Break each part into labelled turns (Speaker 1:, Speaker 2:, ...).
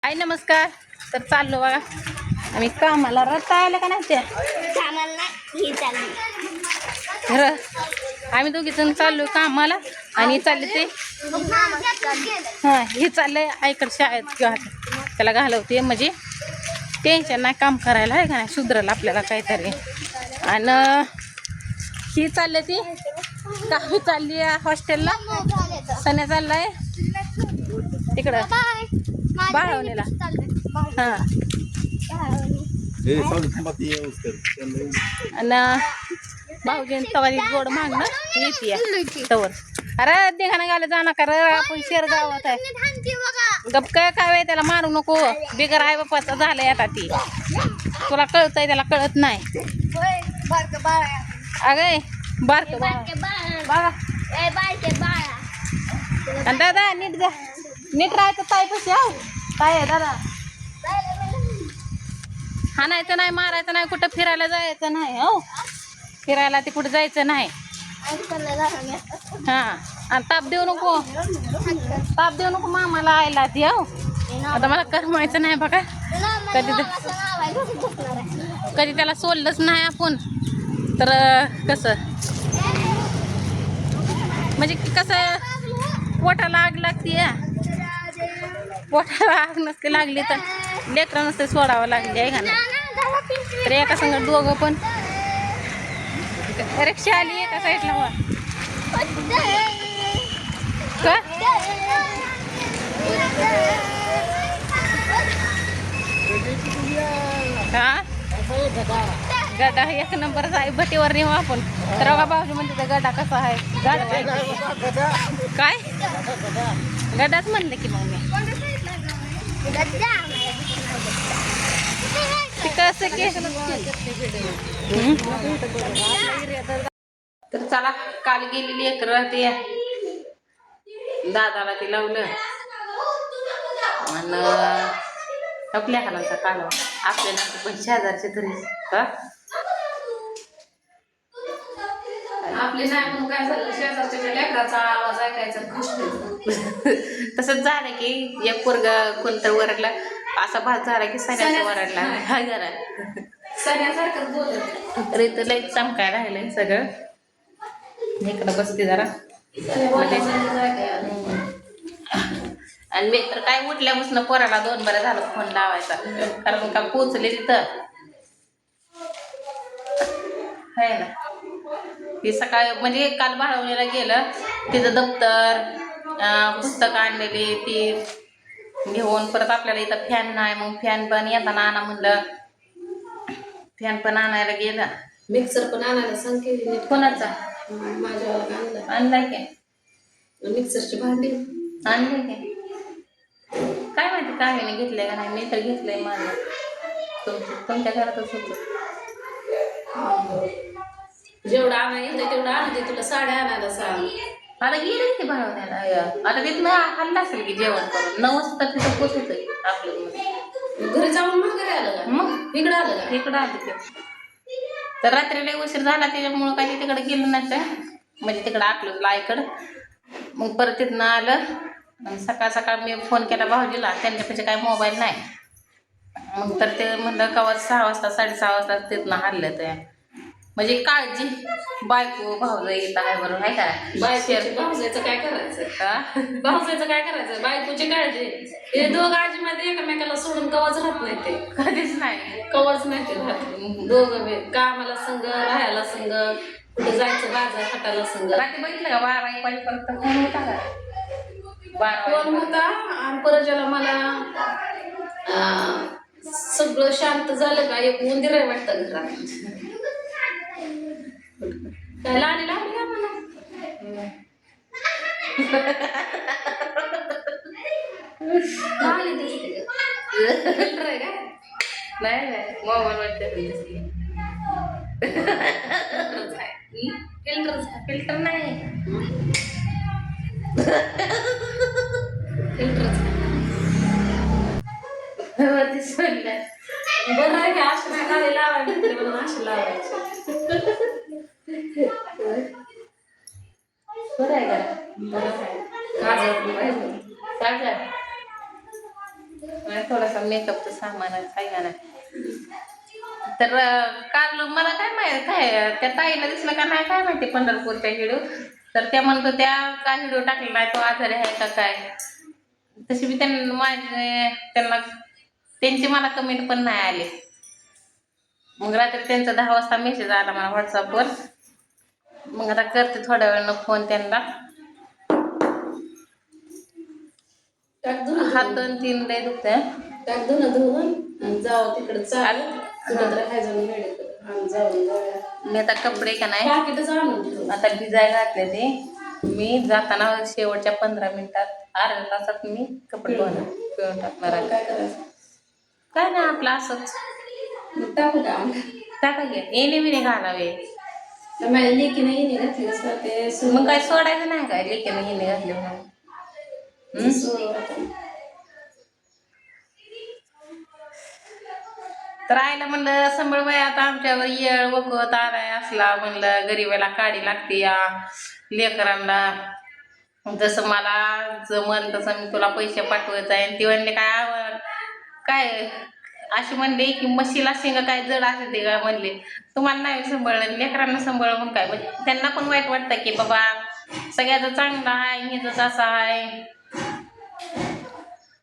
Speaker 1: हाय नमस्कार. तर चाललो बघा आम्ही कामाला. रस्ता आला का नाही त्या खरं आम्ही दोघी जण चाललो कामाला आणि चालले ते हां हे चाललंय आईकडे शाळेत किंवा त्याला घालवते म्हणजे टेन्शन नाही काम करायला आहे का नाही सुधरल आपल्याला काहीतरी. आणि ही चालले ती काही चालली हॉस्टेलला. सण्या चाललाय तिकडं बाळवणीला. हां आणि भाऊजी तवारी गोड मागणं येते तवर. अरे देखाना गायला जाणार का रे आपण शेर गावात आहे. गप काय त्याला मारू नको बिगर आई बापाचं झालंय आता ती. तुला कळतंय त्याला कळत नाही. अगे बारक बाळा आणि दादा नीट जा नीट राहायचं ताई पशी आहो. काय आहे दादा हाणायचं नाही मारायचं नाही कुठं फिरायला जायचं नाही हो. फिरायला ते कुठं जायचं नाही. हां आणि ताप देऊ नको मामाला आयला ती हो. आता मला करमायचं नाही बघा. कधी त्याला सोडलंच नाही आपण तर कसं म्हणजे कसं पोटाला आग लागते. पोटाला आग नसते लागली तर लेकरं नसते सोडावं लागली आहे का नाही. तर एका संग दोघं पण रिक्षा आली एका साईडला वा का गडा एक नंबरचा आहे. भटीवर नेऊ आपण तर बघा भाऊजी म्हणते गडा कसा आहे. काय गडाच म्हणलं की मग मी कसं की. तर चला काल गेलेली एक ते दादाला ते लावलं आणि आपल्या खालाचा काल आपल्याला पण शेजारचे तरी आपले नाही म्हणून काय झालं शेजारच्या लेकराचा आवाज ऐकायचा तसंच झालं की एक पोरग कोणतं वरडला असा भात झाला की सण्याचा वरडला. हा जरा सण्यासारखं बोलत रीत लई चमकायला राहिलंय सगळं. इकडं बसते जरा आणि मी तर काय उठल्यापासून पोराला 2 बरं झालं फोन लावायचा कारण का पोचले तिथं आहे ना. ती सकाळी म्हणजे काल बाळवणीला गेलं तिचं दप्तर पुस्तकं आणलेली ती घेऊन परत आपल्याला इथं फॅन नाही मग फॅन पण येताना आणा म्हणलं. फॅन पण आणायला गेलं.
Speaker 2: मिक्सर पण आणायला सांगितले.
Speaker 1: कोणाचा
Speaker 2: माझ्या
Speaker 1: आणलाय काय
Speaker 2: मिक्सरची भांडी
Speaker 1: आणले काय काय माहिती काय घेतलंय का नाही. मी तर घेतलंय माझं तुमच्या घरातच होतं.
Speaker 2: जेवढं आणायचं तेवढं आणते. तुला साड्या आणायला सांग.
Speaker 1: आता गेलं की बनवण्याला आता तिथं हल्ला असेल की जेवण करून 9 वाजता तिथं पोचतंय आपलं.
Speaker 2: घरी जाऊन मग घरी आलं का
Speaker 1: मग
Speaker 2: इकडं आलं का
Speaker 1: इकडं आलं ते तर रात्रीला उशीर झाला त्याच्यामुळं काही तिकडे गेलं नाही म्हणजे तिकडं आकलं आईकडं. मग परत तिथनं आलं आणि सकाळ मी फोन केला भाऊजीला त्यांच्यापेक्षा काय मोबाईल नाही. मग तर ते म्हणलं कवा 6 वाजता 6:30 वाजता तिथनं हल्लं ते म्हणजे काळजी बायको भाऊज येत आहे बरोबर आहे का.
Speaker 2: भाऊजायचं काय करायचं का भाऊजायचं काय करायचं बायकोची काळजी. हे दोघं आजीमध्ये एकमेकाला सोडून कवाच राहत नाही. ते
Speaker 1: कधीच नाही
Speaker 2: कवाच नाही ते राहत. दोघं कामाला संग राहायला संग कुठे जायचं बाजार खटायला संग.
Speaker 1: रात्री बघितलं का 12 वाजेपर्यंत फोन होता का 12
Speaker 2: फोन होता आणि परत मला सगळं शांत झालं का एक मंदिर आहे वाटतं घरात. काय लाडी लागली आम्हाला फिल्टर आहे का
Speaker 1: नाही मोबाईल वाटते फिल्टर नाही
Speaker 2: बरं आहे की अशी नाही गाडी लावायची म्हणून अशी लावायची.
Speaker 1: बरं आहे का
Speaker 2: बरं आहे काजळ
Speaker 1: काजळ थोडासा मेकअपचं सामान आहे का नाही. तर काल मला काय माहिती काय त्या ताईला दिसलं का नाही काय माहिती पंढरपूरच्या व्हिडिओ. तर त्या म्हणतो त्या काय व्हिडिओ टाकला नाही तो आजारी आहे का काय. तशी मी त्यांना त्यांची मला कमेंट पण नाही आली. मग रात्री त्यांचा 10 वाजता मेसेज आला मला व्हॉट्सअपवर. मग आता करते थोड्या वेळानं फोन त्यांना. हात 3 लय दुखतंय.
Speaker 2: टाक धुणं धुवून जाऊ तिकडे चालत कुठं राहायचं मेडिकल जाऊन
Speaker 1: मी आता कपडे का नाही
Speaker 2: पाकिटच आणून ठेव.
Speaker 1: आता भिजायला घातले ते. मी जाताना शेवटच्या 15 मिनिटात अर्ध्या तासात मी कपडे पिळून टाकणार आहे.
Speaker 2: काय करायचं
Speaker 1: काय नाही आपलं असंच
Speaker 2: टाकू का
Speaker 1: टाका घ्या. येणे बिणे घालावे.
Speaker 2: तर माझ्या लेकीने येणे घातली असं ते
Speaker 1: मग काय सोडायचं नाही काय लेकीने येणे घातले म्हणून. तर आईला म्हणलं संभळ बाई आता आमच्यावर येळ वकवत आलाय असला म्हणलं गरीबाला काढी लागते या लेकरांना. जसं मला जमल तसं मी तुला पैसे पाठवायचं आहे. ती म्हणले काय अशी म्हणले की म्हशीला शेंगा काय जड असते का म्हणले. तुम्हाला नाही सांभाळलं लेकरांना सांभाळलं म्हणून काय म्हणजे त्यांना पण वाईट वाटतं की बाबा सगळ्याचं चांगलं आहे हिजंच असं आहे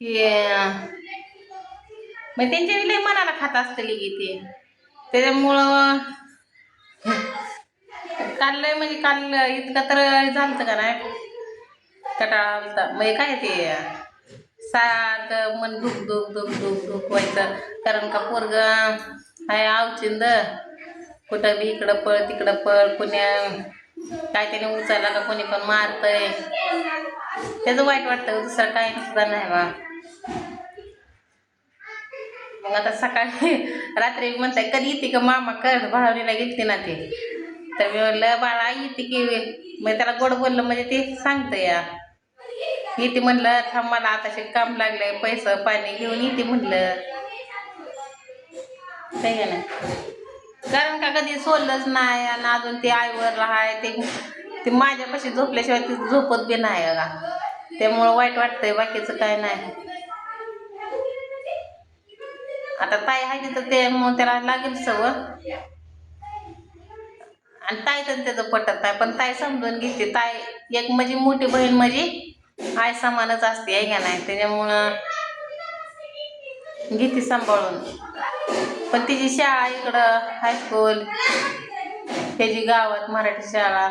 Speaker 1: की मग त्यांच्या लय मनाला खात असतली की ते. त्याच्यामुळं काल म्हणजे काल इतकं तर झालं का नाही कटाळा आलता. म्हणजे काय ते सारखं मन दुख दुख दुख दुख दुख व्हायचं. कारण का पोरग हाय आवचिंद कुठं बी इकडं पळ तिकडं पळ कुण्या काय त्याने उचलला का कोणी पण मारतंय. त्याचं वाईट वाटतं दुसरं काय सुद्धा नाही बा. मग आता सकाळी रात्री म्हणताय कधी येते का मामा कर भावनीला गेलते ना ते. तर मी म्हणलं बाळा येते की मग त्याला गोड बोललं म्हणजे ते सांगतं या येते म्हणलं थांब मला आताशे काम लागलंय पैसा पाणी घेऊन येते म्हणलं. काय ना कारण का कधी सोडलंच नाही आणि अजून ते आईवर राहाय ते माझ्यापाशी झोपल्याशिवाय ती झोपत बी नाही का. त्यामुळं वाईट वाटतंय बाकीचं काय नाही. आता ताई आहे तिथं ते मग त्याला लागेल सवय. आणि ताई तर त्याचं पटत नाही पण ताई समजून घेते. ताई एक म्हणजे मोठी बहीण म्हणजे आई समानच असते आहे का नाही. त्याच्यामुळं घेते सांभाळून. पण तिची शाळा इकडं हायस्कूल त्याची गावात मराठी शाळा.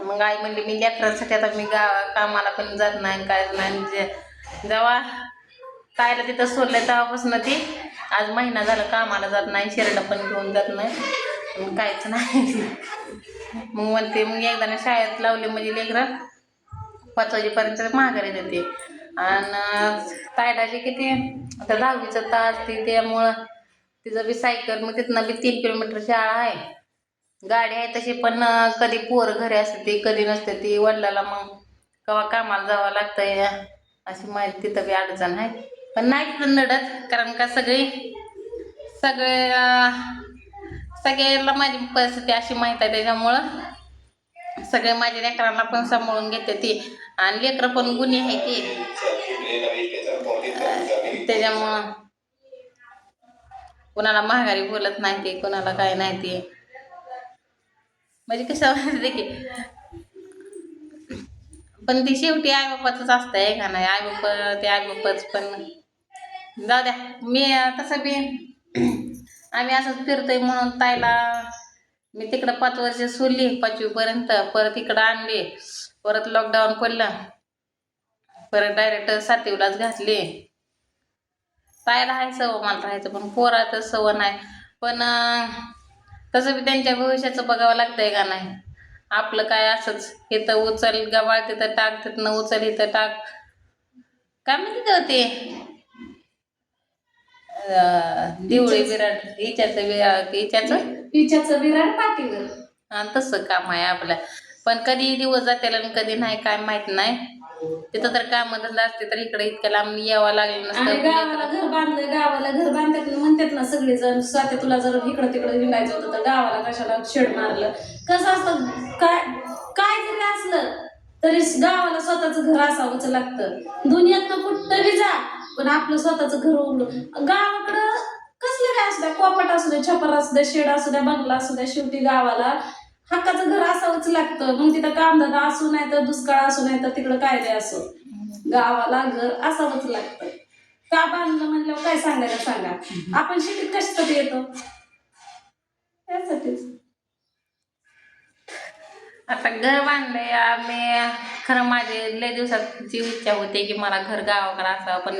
Speaker 1: मग आई म्हणली मी लेकरांसाठी आता मी कामाला पण जात नाही काय नाही. जेव्हा ताईला तिथं सोडलं तेव्हापासून ती आज महिना झाला कामाला जात नाही. शिरडा पण घेऊन जात नाही मग काहीच नाही. मग म्हणते मग एकदा शाळेत लावले म्हणजे लेकरं 5 वाजेपर्यंत माघारी देते. आणि ताईडाचे किती आता 10वीचं तास ती त्यामुळं तिचं बी सायकल मग तिथनं बी 3 किलोमीटर शाळा आहे. गाडी आहे तशी पण कधी पोर घरी असते ती कधी नसते ती. वडिलाला मग केव्हा कामाला जावं लागतंय अशी माहिती तिथं बी अडचण आहे. पण नाही तिथं नडत कारण का सगळ्याला माझी परिस्थिती अशी माहीत आहे. त्याच्यामुळं सगळे माझ्या लेकरांना पण सांभाळून घेते ती. आणि लेकरं पण गुन्हे आहे ती. त्याच्यामुळं कुणाला महागारी बोलत नाही ते कुणाला काय नाही ते. म्हणजे कसं म्हणते की पण ती शेवटी आई बापाचंच असतंय का नाही. आई बापाच पण जाऊ द्या. मी तसं बी आम्ही असंच फिरतोय म्हणून ताईला मी तिकडं 5 वर्ष सोडली 5वीपर्यंत. परत इकडं आणली. परत लॉकडाऊन पडलं. परत डायरेक्ट 7वीलाच घातली. ताईला आहे सवय मला राहायचं पण पोराचं सवय नाही. पण तसं बी त्यांच्या भविष्याचं बघावं लागतंय का नाही. आपलं काय असंच इथं उचल गबाळ तिथं टाक तिथनं उचल इथं टाक काय म्हणते ते दिवळी विराट हिच्याचं
Speaker 2: विराट पाठीवर
Speaker 1: तसं काम आहे आपलं. पण कधी दिवस जातील आणि कधी नाही काय माहित नाही. तिथं तर काम धंदा असते तर इकडे इतक्या लांब यावं लागलं नसतं.
Speaker 2: गावाला घर बांधलं गावाला घर बांधतात म्हणतात ना सगळेजण स्वाती तुला जर इकडं तिकडं हिंडायचं होतं तर गावाला कशाला शेड मारलं. कसं असतं काय जरी असलं तरी गावाला स्वतःच घर असावंच लागतं. दुनियातनं कुठं बी जा पण आपलं स्वतःचं घर उघडून गावाकडं कसलं काय असू द्या, कोपाट असू द्या, छपर असू द्या, शेड असू द्या, बंगला असू द्या, शेवटी गावाला हक्काचं घर असावंच लागतं. मग तिथं कामधंदा असू नाही तर दुष्काळ असू नाही तर तिकडं काय ते असो, गावाला घर असावंच लागतं. का बांधलं म्हणल्यावर काय सांगायला सांगा. आपण शेतीत कशासाठी येतो? त्यासाठीच.
Speaker 1: आता घर बांधलंय आम्ही. खरं माझी लय दिवसाची इच्छा होती की मला घर गावाकडे असावं, पण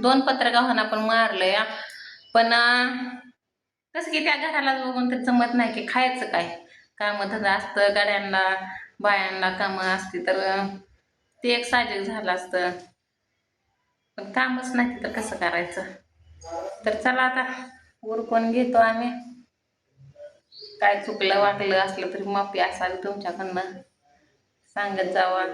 Speaker 1: 2 पत्र गावांना पण मारलंय. पण कसं की त्या घराला बघून तर जमत नाही की खायचं काय. कामधंदा असतं, गाड्यांना बायांना कामं असती तर ते एक साहजिक झालं असतं. पण कामच नाही तर कसं करायचं. तर चला आता उरकून घेतो आम्ही. काय चुकलं वाटलं असलं तरी माफी असावी तुमच्याकडनं, सांगत जावा.